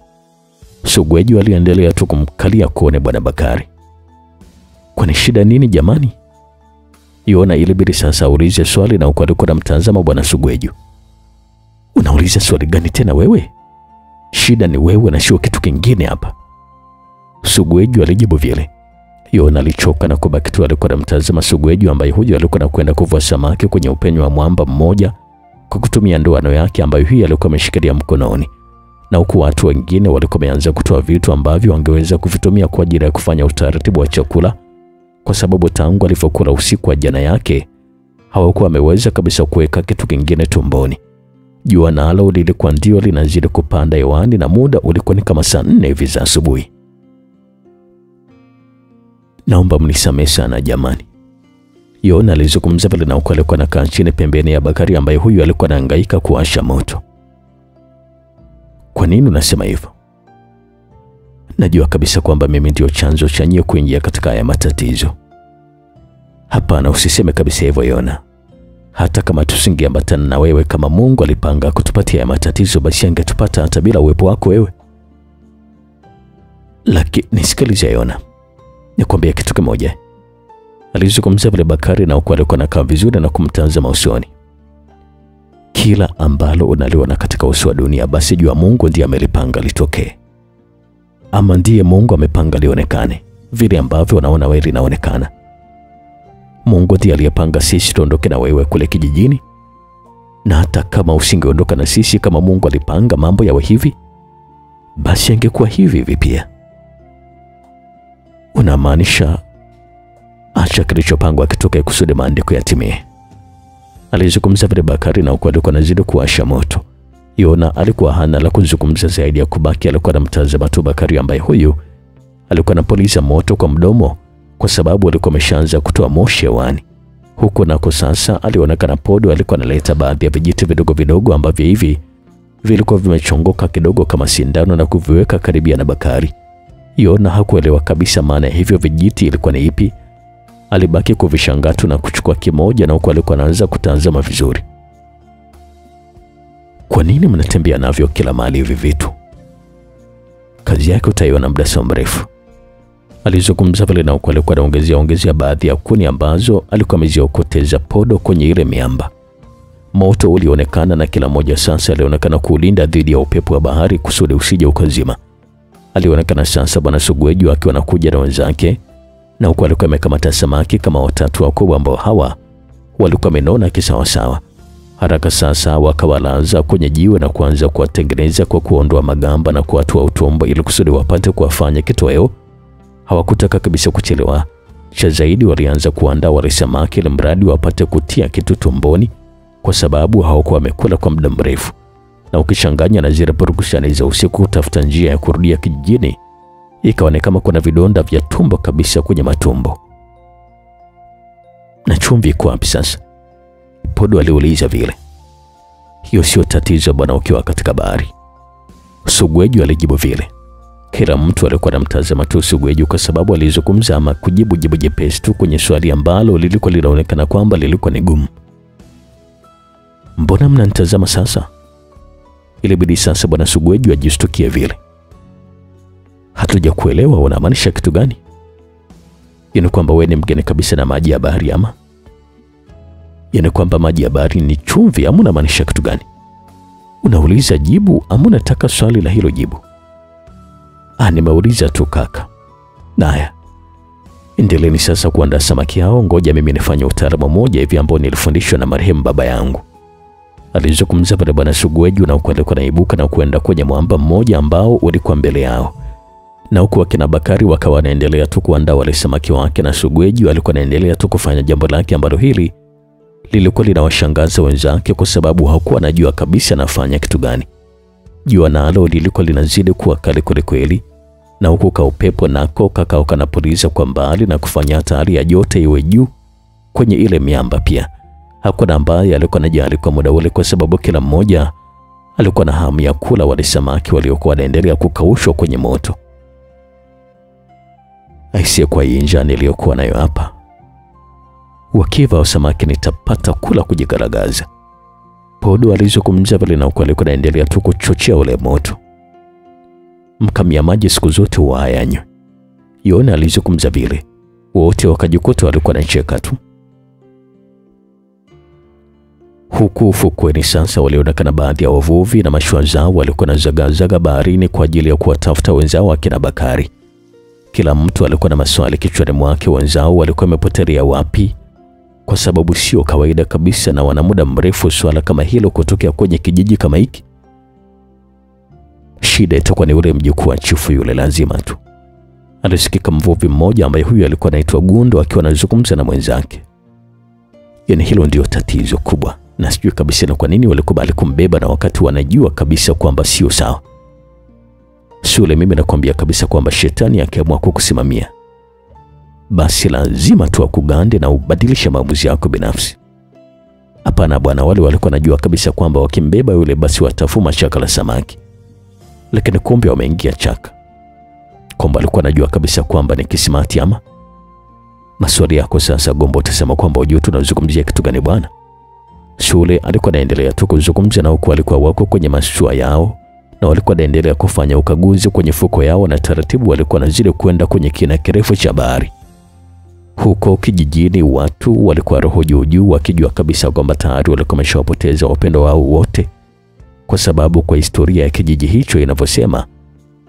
Sugweju aliendelea tu kumkalia kuone bwana Bakari. Kwani shida nini jamani? Yona ilibidi sasa aulize swali na huko alikuwa anamtazama bwana Sugweju. Unauliza swali gani tena wewe? Shida ni wewe na sio kitu kingine hapa. Sugweju alijibu vile. Yona alichoka na kubaki tu alikuwa anamtazama Sugweju ambaye huyo alikuwa anakwenda kuvua samaki kwenye upenyo wa mwamba mmoja kwa kutumia ndoano yake ambayo hii alikuwa ameshikilia mkononi. Na huku watu wengine walikuwa wameanza kutoa vitu ambavyo wangeweza kuvitumia kwa ajili ya kufanya utaratibu wa chakula, kwa sababu tangu alipokula usiku wa jana yake hawakuwa wameweza kabisa kuweka kitu kingine tumboni. Jua nalo lilikuwa ndio linazidi kupanda hewani na muda ulikuwa ni kama saa 4 hivi za asubuhi. Naomba mnisamehe sana jamani. Yona alizungumza pale na huko alikuwa anakaa chini pembeni ya Bakari ambaye huyu alikuwa anahangaika kuwasha moto. Kwa nini unasema hivyo? Najua kabisa kwamba mimi ndio chanzo cha nyie kuingia katika haya matatizo. Hapana, usiseme kabisa hivyo Yona. Hata kama tusingeambatana na wewe, kama Mungu alipanga kutupatia haya matatizo, basi angetupata hata bila uwepo wako wewe. Lakini nisikilize Yona, nikwambia kitu kimoja. Alizungumza vile Bakari na huko alikuwa anakaa vizuri na kumtazama usoni. Kila ambalo unaliona katika uso wa dunia, basi jua Mungu ndiye amelipanga litokee. Ama ndiye Mungu amepanga lionekane vile ambavyo unaona wewe linaonekana. Mungu ndiye aliyepanga sisi tuondoke na wewe kule kijijini. Na hata kama usingeondoka na sisi, kama Mungu alipanga mambo yawe hivi, basi angekuwa hivi pia. Unamaanisha acha kilichopangwa kitoke kusudi maandiko yatimie? Alizungumza vile Bakari na huko alikuwa anazidi kuwasha moto. Yona alikuwa hana la kuzungumza zaidi ya kubaki alikuwa anamtazama tu Bakari ambaye huyu alikuwa anapuliza moto kwa mdomo kwa sababu alikuwa ameshaanza kutoa moshi hewani. Huko nako sasa alionekana Podo alikuwa analeta baadhi ya vijiti vidogo vidogo ambavyo hivi vilikuwa vimechongoka kidogo kama sindano na kuviweka karibia na Bakari. Yona hakuelewa kabisa maana hivyo vijiti ilikuwa ni ipi. Alibaki kuvishangaa tu na kuchukua kimoja na huko alikuwa anaanza kutazama vizuri. Kwa nini mnatembea navyo kila mahali hivi vitu? Kazi yake utaiona muda si mrefu. Alizungumza vile na huko alikuwa anaongezea baadhi ya kuni ambazo alikuwa ameziokoteza Podo kwenye ile miamba. Moto ulionekana na kila moja sasa alionekana kulinda dhidi ya upepo wa bahari kusudi usije ukazima. Alionekana sasa bwana Sugweju akiwa anakuja na wenzake, na huko alikuwa amekamata samaki kama watatu wakubwa ambao hawa walikuwa wamenona kisawasawa. Haraka sasa wakawalaza kwenye jiwe na kuanza kuwatengeneza kwa kuondoa magamba na kuatua utumbo ili kusudi wapate kuwafanya kitoweo. Hawakutaka kabisa kuchelewa. Cha zaidi walianza kuandaa wale samaki ili mradi wapate kutia kitu tumboni, kwa sababu hawakuwa wamekula kwa muda mrefu. Na ukichanganya na zile purukushani za usiku kutafuta njia ya kurudia kijijini, ikaonekana kuna vidonda vya tumbo kabisa kwenye matumbo. Na chumvi iko wapi sasa? Podo aliuliza vile. Hiyo sio tatizo bwana ukiwa katika bahari. Sugweju alijibu vile. Kila mtu alikuwa anamtazama tu Sugweju kwa sababu alizungumza ama kujibu jibu jepesi tu kwenye swali ambalo lilikuwa linaonekana kwamba lilikuwa ni gumu. Mbona mnanitazama sasa? Ilibidi sasa bwana Sugweju ajistukie vile. Hatuja kuelewa unamaanisha kitu gani? Yaani kwamba wewe ni mgeni kabisa na maji ya bahari ama? Yaani kwamba maji ya bahari ni chumvi ama unamaanisha kitu gani? Unauliza jibu ama unataka swali la hilo jibu? Nimeuliza tu kaka. Naya. Endeleeni sasa kuandaa samaki hao, ngoja mimi nifanye utaalamu mmoja hivi ambao nilifundishwa na marehemu baba yangu. Alizungumza pale bwana Sugweju na alikuwa anaibuka na kwenda kwenye mwamba mmoja ambao ulikuwa mbele yao. Na huku wakina Bakari wakawa wanaendelea tu kuandaa wale samaki wake na Sugweju alikuwa anaendelea tu kufanya jambo lake ambalo hili lilikuwa linawashangaza wenzake kwa sababu hakuwa anajua kabisa anafanya kitu gani. Jua nalo lilikuwa linazidi kuwa kali kweli na huku ka upepo nako kakao kanapuliza kwa mbali na kufanya hatari ya joto iwe juu kwenye ile miamba pia. Hakuna ambaye alikuwa anajali kwa muda ule kwa sababu kila mmoja alikuwa na hamu ya kula wale samaki waliokuwa wanaendelea kukaushwa kwenye moto. Aisiye kwa inja niliyokuwa nayo hapa. Wakiva wa samaki nitapata kula kujigaragaza. Podo alizungumza vile na alikuwa anaendelea tu kuchochea ule moto. Mkamia maji siku zote hayanywi. Yona alizungumza vile. Wote wakajikuta walikuwa wanacheka tu. Huku ufukweni sasa walionekana baadhi ya wavuvi na mashua zao walikuwa na zagazaga baharini kwa ajili ya kuwatafuta wenzao wakina Bakari. Kila mtu alikuwa na maswali kichwani mwake, wenzao walikuwa wamepotelea wapi? Kwa sababu sio kawaida kabisa na wana muda mrefu swala kama hilo kutokea kwenye kijiji kama hiki. Shida itakuwa ni ule mjukuu wa chifu yule lazima tu. Alisikika mvuvi mmoja ambaye huyu alikuwa anaitwa Gundo akiwa anazungumza na mwenzake. Yaani hilo ndio tatizo kubwa. Na sijui kabisa na kwa nini walikubali kumbeba na wakati wanajua kabisa kwamba sio sawa. Sule, mimi nakwambia kabisa kwamba shetani akiamua kukusimamia, basi lazima tu akugande na ubadilishe maamuzi yako binafsi. Hapana bwana, wale walikuwa najua kabisa kwamba wakimbeba yule basi watafuma chaka la samaki. Lakini kumbe wameingia chaka. Kwamba alikuwa najua kabisa kwamba ni kisimati ama? Maswali yako sasa Gombo utasema kwamba ujue tunazungumzia kitu gani bwana? Sule alikuwa anaendelea tu kuzungumza na huko walikuwa wako kwenye mashua yao na walikuwa wanaendelea kufanya ukaguzi kwenye fuko yao na taratibu walikuwa nazidi kwenda kwenye kina kirefu cha bahari. Huko kijijini watu walikuwa roho juu wakijua kabisa kwamba tayari walikuwa wameshawapoteza wapendo wao wote, kwa sababu kwa historia ya kijiji hicho inavyosema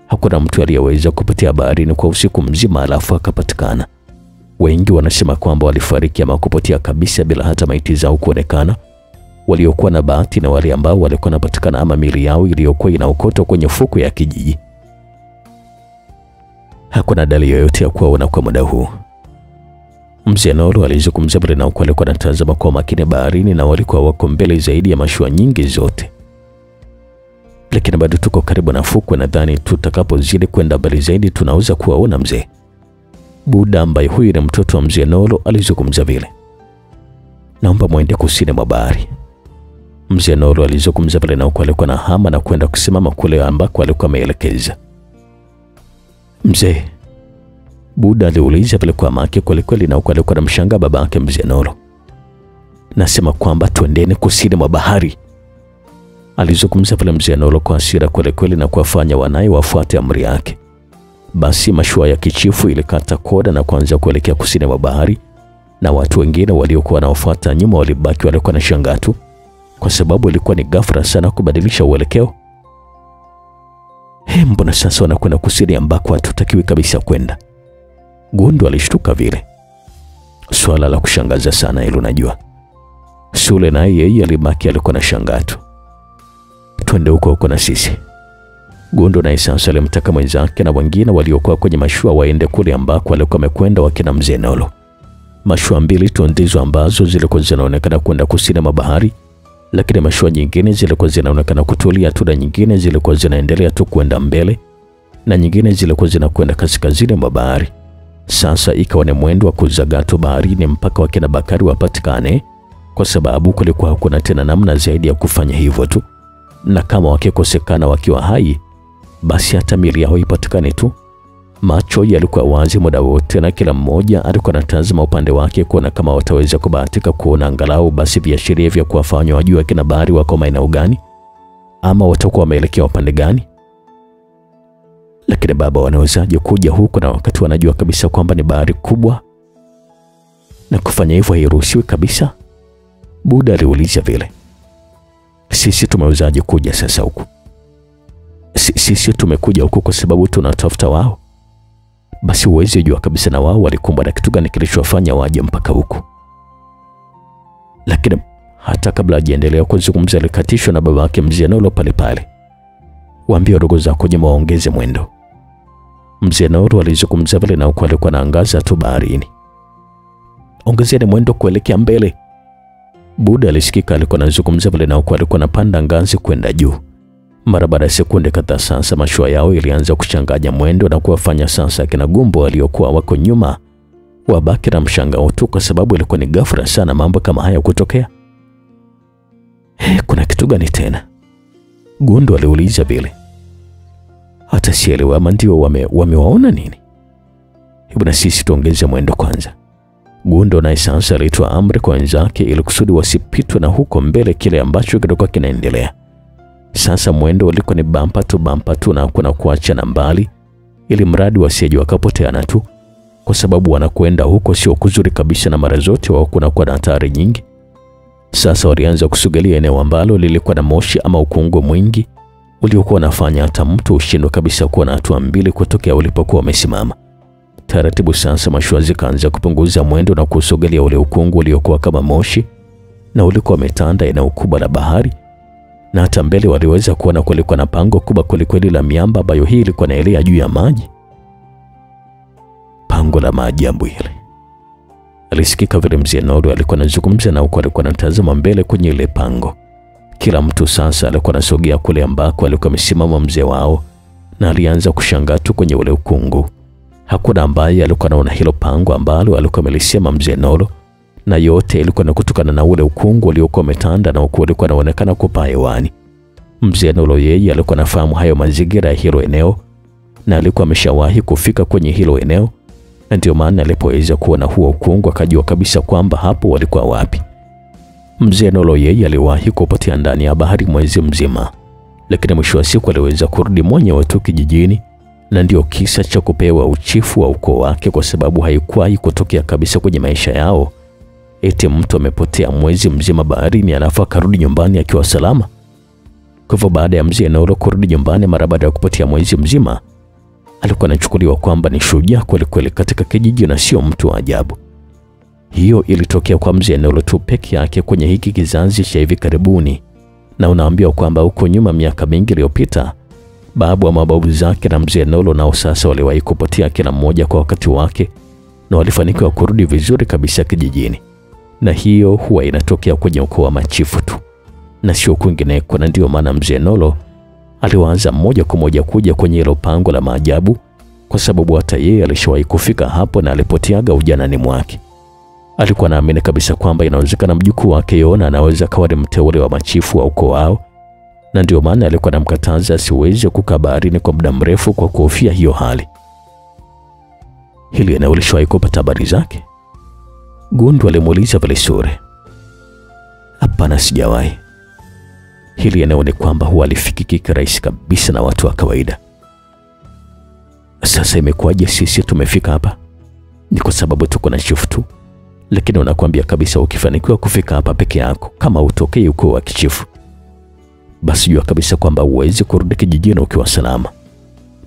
hakuna mtu aliyeweza kupitia baharini kwa usiku mzima alafu akapatikana. Wengi wanasema kwamba walifariki ama kupotea kabisa bila hata maiti zao kuonekana. Waliokuwa na bahati na wale ambao walikuwa wanapatikana ama mili yao iliyokuwa inaokotwa kwenye fuko ya kijiji. Hakuna dalili yoyote ya kuwaona kwa muda huu. Mzee Nolo alizungumza pale na alikuwa anatazama kwa makini baharini na walikuwa wako mbele zaidi ya mashua nyingi zote. Lakini bado tuko karibu na fuko, nadhani tutakapozidi kwenda mbali zaidi tunaweza kuwaona mzee. Buda ambaye huyu ni mtoto wa mzee Nolo alizungumza vile. Naomba muende kusini mwa bahari. Mzee Nolo alizungumza pale na alikuwa na hama na kwenda kusimama kule ambako alikuwa ameelekeza. Mzee, Buda aliuliza pale kwa maki kweli na alikuwa anamshangaa babake mzee Nolo. Nasema kwamba tuendeni kusini mwa bahari. Alizungumza pale mzee Nolo kwa hasira kweli na kuwafanya wanae wafuate amri yake. Basi mashua ya kichifu ilikata koda na kuanza kuelekea kusini mwa bahari, na watu wengine waliokuwa wanaofuata nyuma walibaki walikuwa na shangaa tu kwa sababu ilikuwa ni ghafla sana kubadilisha uelekeo. Mbona sasa wanakwenda kusini ambako hatutakiwi kabisa kwenda? Gundo alishtuka vile. Swala la kushangaza sana hilo najua. Sule na yeye alibaki alikuwa na shangaa tu. Twende huko na sisi. Gundo na sasa alimtaka mwenzake na wengine waliokuwa kwenye mashua waende kule ambako walikuwa wamekwenda wakina mzee Nolo. Mashua mbili tu ndizo ambazo zilikuwa zinaonekana kwenda kusini mwa bahari, lakini mashua nyingine zilikuwa zinaonekana kutulia tu na nyingine zilikuwa zinaendelea tu kwenda mbele na nyingine zilikuwa zinakwenda kaskazini mwa bahari. Sasa ikawa ni mwendo wa kuzagato baharini mpaka wakina Bakari wapatikane, kwa sababu kulikuwa hakuna tena namna zaidi ya kufanya hivyo tu. Na kama wakikosekana wakiwa hai, basi hata miili yao ipatikane tu. Macho yalikuwa wazi muda wote na kila mmoja alikuwa anatazama upande wake kuona kama wataweza kubahatika kuona angalau basi viashiria vya kuwafanya wajue kina Bahari wako maeneo gani ama watakuwa wameelekea upande gani. Lakini baba, wanawezaje kuja huko na wakati wanajua kabisa kwamba ni bahari kubwa na kufanya hivyo hairuhusiwi kabisa? Buda aliuliza vile. Sisi tumewezaje kuja sasa huku? Sisi tumekuja huku kwa sababu tunatafuta wao. Basi uweze jua kabisa na wao walikumbwa na kitu gani kilichowafanya waje mpaka huku. Lakini hata kabla hajaendelea kuzungumza alikatishwa na babake Mzee Nolo pale pale. Waambie wadogo zako nyuma waongeze mwendo. Mzee Nolo alizungumza vile na huko alikuwa anaangaza tu baharini. Ongezeni mwendo kuelekea mbele. Buda alisikika alikuwa anazungumza vile na huko alikuwa anapanda ngazi kwenda juu. Mara baada ya sekunde kadhaa sasa mashua yao ilianza kuchanganya mwendo na kuwafanya sasa kina Gumbo waliokuwa wako nyuma wabaki na mshangao tu, kwa sababu ilikuwa ni ghafla sana mambo kama haya kutokea. Kuna kitu gani tena? Gundo aliuliza vile. Hata sielewi, ama ndio wamewaona nini? Hebu na sisi tuongeze mwendo kwanza. Gundo naye sasa alitoa amri kwa wenzake ili kusudi wasipitwe na huko mbele kile ambacho kilikuwa kinaendelea. Sasa mwendo ulikuwa ni bampa tu na kuna kuacha na mbali, ili mradi wasije wakapoteana tu, kwa sababu wanakwenda huko sio kuzuri kabisa na mara zote wao kuna kwa hatari nyingi. Sasa walianza kusogelea eneo ambalo lilikuwa na moshi ama ukungu mwingi uliokuwa unafanya hata mtu ushindwe kabisa kuwa na hatua mbili kutokea ulipokuwa umesimama. Taratibu sasa mashua zikaanza kupunguza mwendo na kusogelea ule ukungu uliokuwa kama moshi na ulikuwa umetanda eneo kubwa la bahari. Na hata mbele waliweza kuona kulikuwa na pango kubwa kwelikweli la miamba ambayo hii ilikuwa inaelea juu ya maji. Pango la maajabu ile. Alisikika vile Mzee Nolo alikuwa anazungumza na huko alikuwa anatazama mbele kwenye ile pango. Kila mtu sasa alikuwa anasogea kule ambako alikuwa amesimama mzee wao na alianza kushangaa tu kwenye ule ukungu. Hakuna ambaye alikuwa anaona hilo pango ambalo alikuwa amelisema Mzee Nolo, na yote ilikuwa ni kutokana na ule ukungu uliokuwa umetanda na ukuu ulikuwa unaonekana kupaa hewani. Mzee Nolo yeye alikuwa anafahamu hayo mazingira ya hilo eneo na alikuwa ameshawahi kufika kwenye hilo eneo, na ndio maana alipoweza kuona huo ukungu akajua kabisa kwamba hapo walikuwa wapi. Mzee Nolo yeye aliwahi kupotea ndani ya bahari mwezi mzima, lakini mwisho wa siku aliweza kurudi mwenyewe tu kijijini, na ndio kisa cha kupewa uchifu wa ukoo wake, kwa sababu haikuwahi kutokea kabisa kwenye maisha yao eti mtu amepotea mwezi mzima baharini alafu akarudi nyumbani akiwa salama. Kwa hivyo baada ya Mzee Nolo kurudi nyumbani mara baada ya kupotea mwezi mzima, alikuwa anachukuliwa kwamba ni shujaa kweli kweli katika kijiji na sio mtu wa ajabu. Hiyo ilitokea kwa Mzee Nolo tu peke yake kwenye hiki kizazi cha hivi karibuni, na unaambiwa kwamba huko nyuma miaka mingi iliyopita babu wa mababu zake na Mzee Nolo nao sasa waliwahi kupotea kila mmoja kwa wakati wake, na walifanikiwa kurudi vizuri kabisa kijijini. Na hiyo huwa inatokea kwenye ukoo wa machifu tu na sio kwingineko, na ndio maana Mzee Nolo aliwaanza moja kwa moja kuja kwenye hilo pango la maajabu, kwa sababu hata yeye alishawahi kufika hapo na alipotiaga ujanani mwake. Alikuwa anaamini kabisa kwamba inawezekana mjukuu wake Yona anaweza kawa ni mteule wa machifu wa ukoo wao, na ndio maana alikuwa anamkataza asiweze kukaa baharini kwa muda mrefu kwa kuhofia hiyo hali. Hili eneo ulishawahi kupata habari zake? Gundu alimuuliza pale Sure. Hapana, sijawahi. Hili eneo ni kwamba huwa alifikiki kirahisi kabisa na watu wa kawaida. Sasa imekuwaje sisi tumefika hapa? Ni kwa sababu tuko na chifu tu, lakini unakwambia kabisa ukifanikiwa kufika hapa peke yako kama utokei ukoo wa kichifu, basi jua kabisa kwamba uwezi kurudi kijijini ukiwa salama.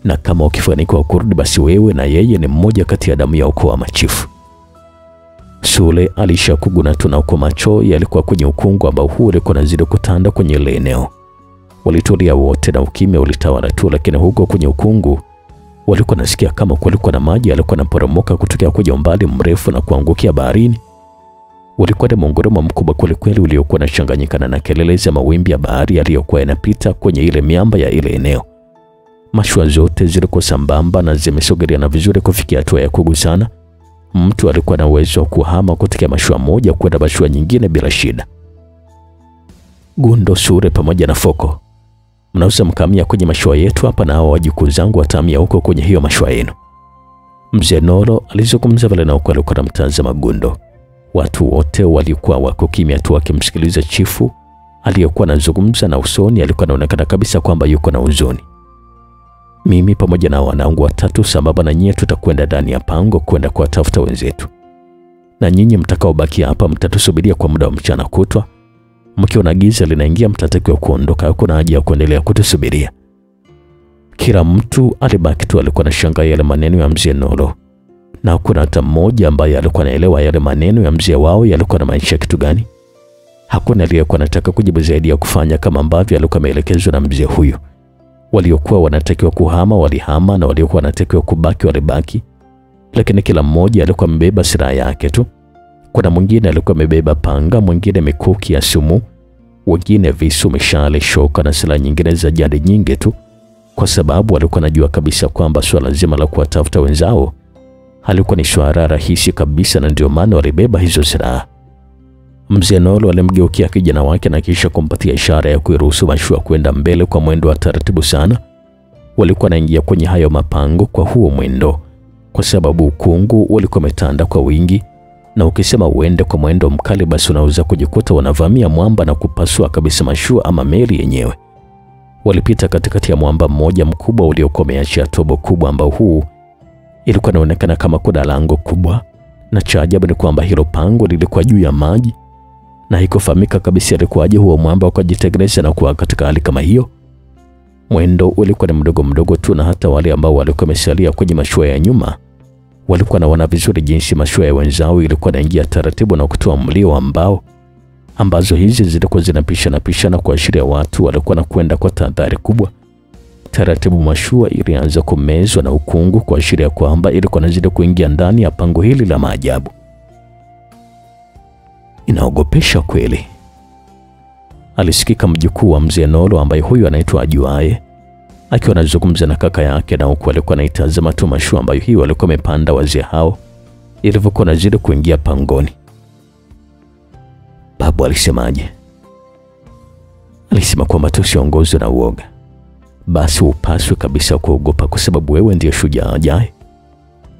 Na kama ukifanikiwa kurudi, basi wewe na yeye ni mmoja kati ya damu ya ukoo wa machifu. Sule alishakuguna tu na uko macho yalikuwa kwenye ukungu ambao huo ulikuwa unazidi kutanda kwenye ile eneo. Walitulia wote na ukimya ulitawala tu, lakini huko kwenye ukungu walikuwa nasikia kama kulikuwa na maji yalikuwa yanaporomoka kutokea kwenye umbali mrefu na kuangukia baharini. Ulikuwa ni mungurumo mkubwa kweli uliokuwa unachanganyikana na kelele za mawimbi ya bahari yaliyokuwa yanapita kwenye ile miamba ya ile eneo. Mashua zote zilikuwa sambamba na zimesogeleana vizuri kufikia hatua ya kugusana. Mtu alikuwa na uwezo wa kuhama kutoka mashua moja kwenda mashua nyingine bila shida. Gundo, Sure pamoja na Foko, mnaweza mkamia kwenye mashua yetu hapa na hao wajukuu zangu watamia huko kwenye hiyo mashua yenu. Mzee Nolo alizungumza vile na huko alikuwa anamtazama Gundo. Watu wote walikuwa wako kimya tu wakimsikiliza chifu aliyekuwa anazungumza, na usoni alikuwa anaonekana kabisa kwamba yuko na huzuni. Mimi pamoja na wanangu watatu sambamba na nyie tutakwenda ndani ya pango kwenda kuwatafuta wenzetu. Na nyinyi mtakaobaki hapa mtatusubiria kwa muda wa mchana kutwa. Mkiona giza linaingia mtatakiwa kuondoka, hakuna haja ya kuendelea kutusubiria. Kila mtu alibaki tu alikuwa anashangaa yale maneno ya mzee Nolo. Na hakuna hata mmoja ambaye alikuwa anaelewa yale maneno ya mzee wao yalikuwa na maanisha kitu gani. Hakuna aliyekuwa anataka kujibu zaidi ya kufanya kama ambavyo alikuwa ameelekezwa na mzee huyo. Waliokuwa wanatakiwa kuhama walihama, na waliokuwa wanatakiwa kubaki walibaki. Lakini kila mmoja alikuwa amebeba silaha yake tu. Kuna mwingine alikuwa amebeba panga, mwingine mikuki ya sumu, wengine visu, mishale, shoka na silaha nyingine za jadi nyingi tu, kwa sababu walikuwa najua kabisa kwamba swala zima la kuwatafuta wenzao halikuwa ni swala rahisi kabisa, na ndio maana walibeba hizo silaha. Mzee Nolo alimgeukia kijana wake na kisha kumpatia ishara ya kuiruhusu mashua kwenda mbele kwa mwendo wa taratibu sana. Walikuwa wanaingia kwenye hayo mapango kwa huo mwendo, kwa sababu ukungu ulikuwa umetanda kwa wingi, na ukisema uende kwa mwendo mkali basi unaweza kujikuta wanavamia mwamba na kupasua kabisa mashua ama meli yenyewe. Walipita katikati ya mwamba mmoja mkubwa uliokuwa umeachia tobo kubwa, ambao huu ilikuwa inaonekana kama kuna lango kubwa, na cha ajabu ni kwamba hilo pango lilikuwa juu ya maji, na haikufahamika kabisa ilikuwaje huo mwamba ukajitengeneza na kuwa katika hali kama hiyo. Mwendo ulikuwa ni mdogo mdogo tu, na hata wale ambao walikuwa wamesalia kwenye mashua ya nyuma walikuwa naona vizuri jinsi mashua ya wenzao ilikuwa inaingia taratibu na kutoa mlio ambazo hizi zilikuwa zinapishana kuashiria watu walikuwa na kwenda kwa tahadhari kubwa. Taratibu mashua ilianza kumezwa na ukungu kuashiria kwamba ilikuwa inazidi kuingia ndani ya pango hili la maajabu. Inaogopesha kweli, alisikika mjukuu wa mzee Nolo ambaye huyu anaitwa Ajuaye akiwa anazungumza na kaka yake, na huku alikuwa anaitazama tu mashua ambayo hiyo walikuwa wamepanda wazee hao ilivyokuwa inazidi kuingia pangoni. Babu alisemaje? Alisema kwamba tusiongozwe na uoga. Basi upaswe kabisa kuogopa, kwa sababu wewe ndiye shujaa ajaye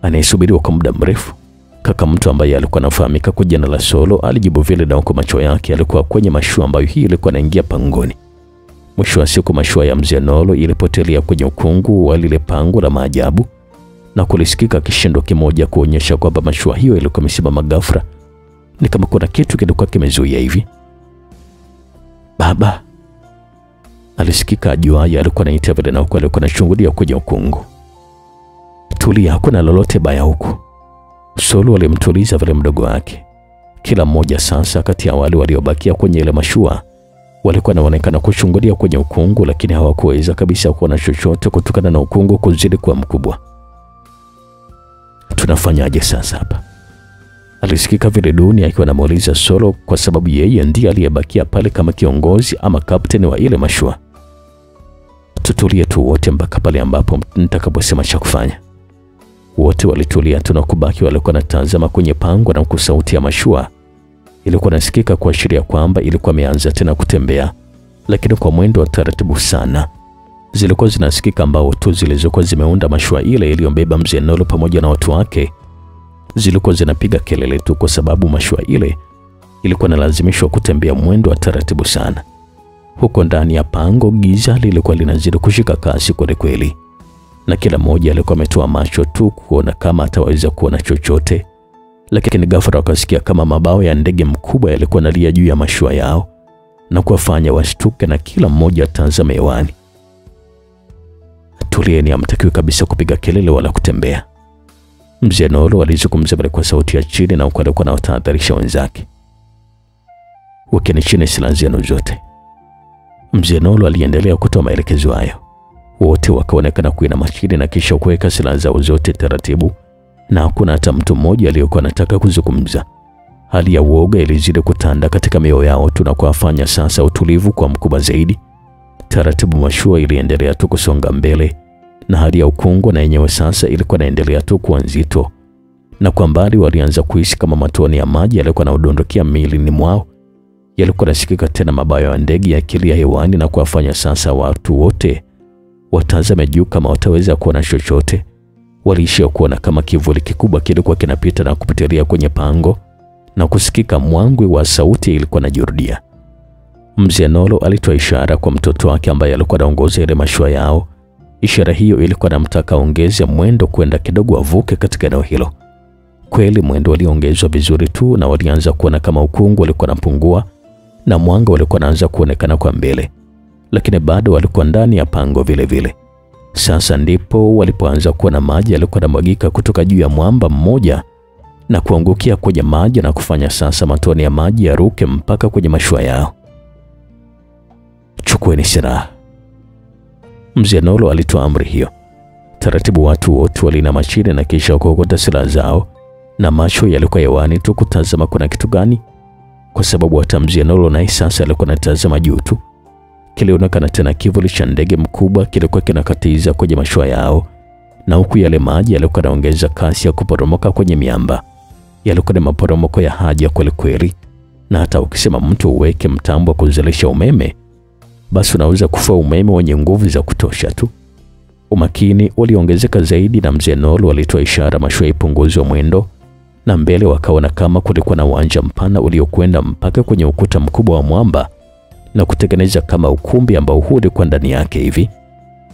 anayesubiriwa kwa muda mrefu. Kaka mtu ambaye alikuwa anafahamika kwa jina la Solo alijibu vile, na huko macho yake alikuwa kwenye mashua ambayo hii ilikuwa inaingia pangoni. Mwisho wa siku mashua ya mzee Nolo ilipotelea kwenye ukungu wa lile pango la maajabu, na kulisikika kishindo kimoja kuonyesha kwamba mashua hiyo ilikuwa imesimama ghafla. Ni kama kuna kitu kilikuwa kimezuia hivi. Baba, alisikika Ajuaye alikuwa anaita vile, na huko alikuwa anachungulia kwenye ukungu. Tulia, hakuna lolote baya huko. Solo alimtuliza vile mdogo wake. Kila mmoja sasa kati ya wale waliobakia kwenye ile mashua walikuwa wanaonekana kuchungulia kwenye ukungu, lakini hawakuweza kabisa kuona chochote kutokana na ukungu kuzidi kuwa mkubwa. Tunafanyaje sasa hapa? Alisikika vile Duni akiwa anamuuliza Solo, kwa sababu yeye ndiye aliyebakia pale kama kiongozi ama kapteni wa ile mashua. Tutulie tu wote mpaka pale ambapo nitakaposema cha kufanya. Wote walitulia tu na kubaki walikuwa wanatazama kwenye pango, na huku sauti ya mashua ilikuwa nasikika kuashiria kwamba ilikuwa imeanza tena kutembea, lakini kwa mwendo wa taratibu sana. Zilikuwa zinasikika ambao tu zilizokuwa zimeunda mashua ile iliyobeba mzee Nolo pamoja na watu wake zilikuwa zinapiga kelele tu, kwa sababu mashua ile ilikuwa inalazimishwa kutembea mwendo wa taratibu sana. Huko ndani ya pango giza lilikuwa linazidi kushika kasi kweli kweli, na kila mmoja alikuwa ametoa macho tu kuona kama ataweza kuona chochote. Lakini ghafla wakasikia kama mabawa ya ndege mkubwa yalikuwa yanalia juu ya mashua yao na kuwafanya washtuke, na kila mmoja atazame hewani. Tulieni, hamtakiwi kabisa kupiga kelele wala kutembea. Mzee Nolo alizungumza kwa sauti ya chini, na huko alikuwa anawatahadharisha wenzake. Wekeni chini silaha zenu zote. Mzee Nolo aliendelea kutoa maelekezo hayo. Wote wakaonekana kuinama chini na kisha kuweka silaha zao zote taratibu, na hakuna hata mtu mmoja aliyokuwa anataka kuzungumza. Hali ya uoga ilizidi kutanda katika mioyo yao tu na kuwafanya sasa utulivu kwa mkubwa zaidi. Taratibu mashua iliendelea tu kusonga mbele, na hali ya ukungu na yenyewe sasa ilikuwa inaendelea tu kuwa nzito, na kwa mbali walianza kuhisi kama matone ya maji yalikuwa yanadondokea miilini mwao Yalikuwa nasikika tena mabawa ya ndege yakilia hewani na kuwafanya sasa watu wote watazame juu kama wataweza kuona chochote. Waliishia kuona kama kivuli kikubwa kilikuwa kinapita na kupitilia kwenye pango na kusikika mwangwi wa sauti ilikuwa inajirudia. Mzee Nolo alitoa ishara kwa mtoto wake ambaye alikuwa anaongoza ile mashua yao. Ishara hiyo ilikuwa inamtaka ongeze mwendo kwenda kidogo avuke katika eneo hilo. Kweli mwendo uliongezwa vizuri tu na walianza kuona kama ukungu ulikuwa unapungua na mwanga ulikuwa unaanza kuonekana kwa mbele. Lakini bado walikuwa ndani ya pango vile vile. Sasa ndipo walipoanza kuona maji yalikuwa yanamwagika kutoka juu ya mwamba mmoja na kuangukia kwenye maji na kufanya sasa matone ya maji yaruke mpaka kwenye mashua yao. Chukueni silaha. Mzee Nolo alitoa amri hiyo. Taratibu watu wote walinama chini na kisha kuokota silaha zao na macho yalikuwa hewani tu kutazama kuna kitu gani, kwa sababu hata Mzee Nolo naye sasa alikuwa anatazama juu tu. Kilionekana tena kivuli cha ndege mkubwa kilikuwa kinakatiza kwenye mashua yao, na huku yale maji yalikuwa yanaongeza kasi ya kuporomoka kwenye miamba. Yalikuwa ni maporomoko ya haja kweli kweli, na hata ukisema mtu uweke mtambo wa kuzalisha umeme, basi unaweza kufua umeme wenye nguvu za kutosha tu. Umakini uliongezeka zaidi na Mzee Nolo alitoa ishara mashua ipunguzwe mwendo, na mbele wakaona kama kulikuwa na uwanja mpana uliokwenda mpaka kwenye ukuta mkubwa wa mwamba na kutengeneza kama ukumbi ambao ulikuwa ndani yake hivi.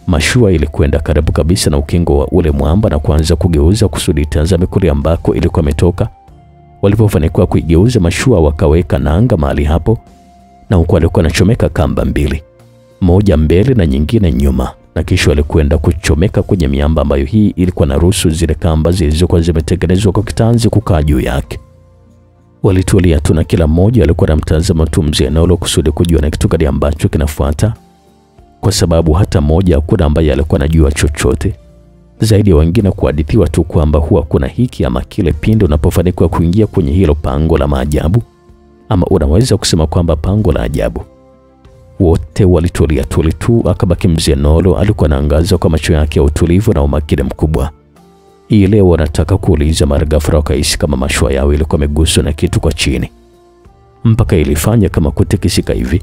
Mashua ilikwenda karibu kabisa na ukingo wa ule mwamba na kuanza kugeuza kusudi tazame kule ambako ilikuwa imetoka. Walipofanikiwa kuigeuza mashua wakaweka nanga mahali hapo, na huko alikuwa anachomeka kamba mbili, moja mbele na nyingine nyuma, na kisha alikwenda kuchomeka kwenye miamba ambayo hii ilikuwa na ruhusu zile kamba zilizokuwa zimetengenezwa kwa kitanzi kukaa juu yake. Walitulia tu na kila mmoja alikuwa anamtazama tu Mzee Nolo kusudi kujua na kitu gani ambacho kinafuata, kwa sababu hata mmoja hakuna ambaye alikuwa anajua chochote zaidi ya wengine kuhadithiwa tu kwamba huwa kuna hiki ama kile pindi unapofanikiwa kuingia kwenye hilo pango la maajabu, ama unaweza kusema kwamba pango la ajabu. Wote walitulia tu, akabaki Mzee Nolo alikuwa anaangaza kwa macho yake ya utulivu na umakini mkubwa. Ile wanataka kuuliza mara ghafla wakahisi kama mashua yao ilikuwa imeguswa na kitu kwa chini, mpaka ilifanya kama kutikisika hivi.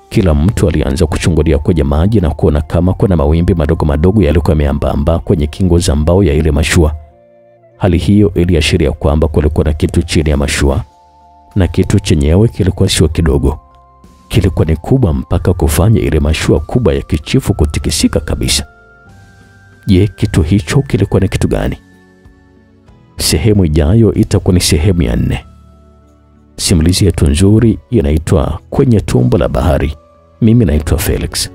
Kila mtu alianza kuchungulia kwenye maji na kuona kama kuna mawimbi madogo madogo yalikuwa yameambamba kwenye kingo za mbao ya ile mashua. Hali hiyo iliashiria kwamba kulikuwa na kitu chini ya mashua, na kitu chenyewe kilikuwa sio kidogo. Kilikuwa ni kubwa mpaka kufanya ile mashua kubwa ya kichifu kutikisika kabisa. Je, kitu hicho kilikuwa ni kitu gani? Sehemu ijayo itakuwa ni sehemu ya 4. Simulizi yetu nzuri inaitwa Kwenye Tumbo la Bahari. Mimi naitwa Felix.